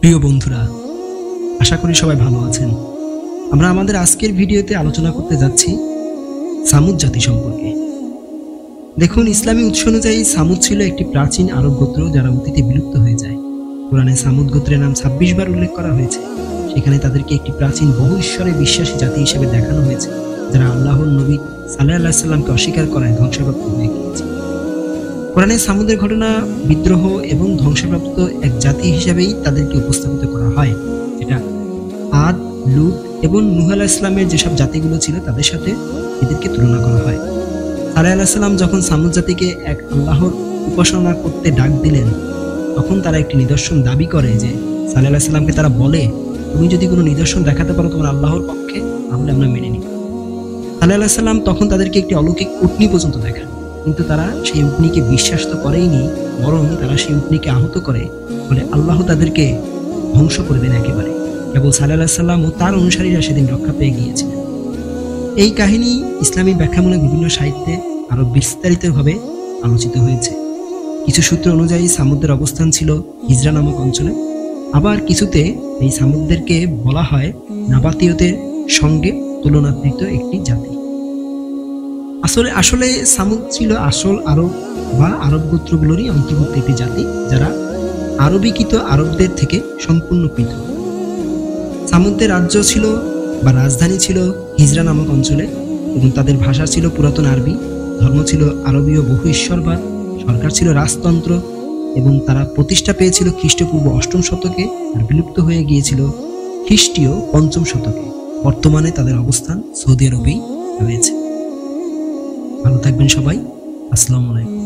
প্রিয় বন্ধুরা, আশা করি সবাই ভালো আছেন। আমরা আমাদের আজকের ভিডিওতে আলোচনা করতে যাচ্ছি সামুদ জাতি সম্পর্কে। দেখুন, ইসলামী উৎস অনুযায়ী সামুদ ছিল একটি প্রাচীন আরব গোত্র যারা অতীতে বিলুপ্ত হয়ে যায়। কোরআনে সামুদ গোত্রের নাম 26 বার উল্লেখ করা হয়েছে। সেখানে তাদেরকে একটি প্রাচীন বহু ঈশ্বরে বিশ্বাসী জাতি হিসেবে দেখানো হয়েছে, যারা আল্লাহর নবী সাল্লাল্লাহু আলাইহি সাল্লামকে অস্বীকার করায় ধ্বংসপ্রাপ্ত হয়ে গিয়েছে। কোরআনে সামুদের ঘটনা বিদ্রোহ এবং ধ্বংসপ্রাপ্ত এক জাতি হিসেবেই তাদেরকে উপস্থাপিত করা হয়, যেটা আদ, লুত এবং নূহ আলাইহিস সালামের যেসব জাতিগুলো ছিল তাদের সাথে এদেরকে তুলনা করা হয়। সালেহ আলাইহিস সালাম যখন সামুদ জাতিকে এক আল্লাহর উপাসনা করতে ডাক দিলেন, তখন তারা একটি নিদর্শন দাবি করে যে সালেহ আলাইহিস সালামকে তারা বলে, তুমি যদি কোনো নিদর্শন দেখাতে পারো তোমার আল্লাহর পক্ষে, তাহলে আমরা মেনে নিব। সালেহ আলাইহিস সালাম তখন তাদেরকে একটি অলৌকিক উটনি পর্যন্ত দেখান, কিন্তু তারা সেই উটনিকে বিশ্বাস তো করেইনি, বরং তারা সেই উটনিকে আহত করে, বলে আল্লাহ তাদেরকে ধ্বংস করে দেন একেবারে। কেবল সালেহ আলাইহিস সালাম ও তার অনুসারীরা সেদিন রক্ষা পেয়ে গিয়েছিলেন। এই কাহিনী ইসলামী ব্যাখ্যামূলক বিভিন্ন সাহিত্যে আরো বিস্তারিতভাবে আলোচিত হয়েছে। কিছু সূত্র অনুযায়ী সামুদের অবস্থান ছিল হিজরা নামক অঞ্চলে, আবার কিছুতে এই সামুদদেরকে বলা হয় নাবাতীয়দের সঙ্গে তুলনাকৃত একটি জাতি। আসলে সামুদ ছিল আসল আরব বা আরব গোত্রগুলোরই অন্তর্ভুক্ত একটি জাতি, যারা আরবীকৃত আরবদের থেকে সম্পূর্ণ পৃথক। সামুদের রাজ্য ছিল বা রাজধানী ছিল হিজরা নামক অঞ্চলে, এবং তাদের ভাষা ছিল পুরাতন আরবি, ধর্ম ছিল আরবীয় বহু ঈশ্বরবাদ, সরকার ছিল রাজতন্ত্র, এবং তারা প্রতিষ্ঠা পেয়েছিল খ্রিস্টপূর্ব 8ম শতকে আর বিলুপ্ত হয়ে গিয়েছিল খ্রিস্টীয় 5ম শতকে। বর্তমানে তাদের অবস্থান সৌদি আরবেই রয়েছে। ভালো থাকবেন সবাই। আসসালামু আলাইকুম।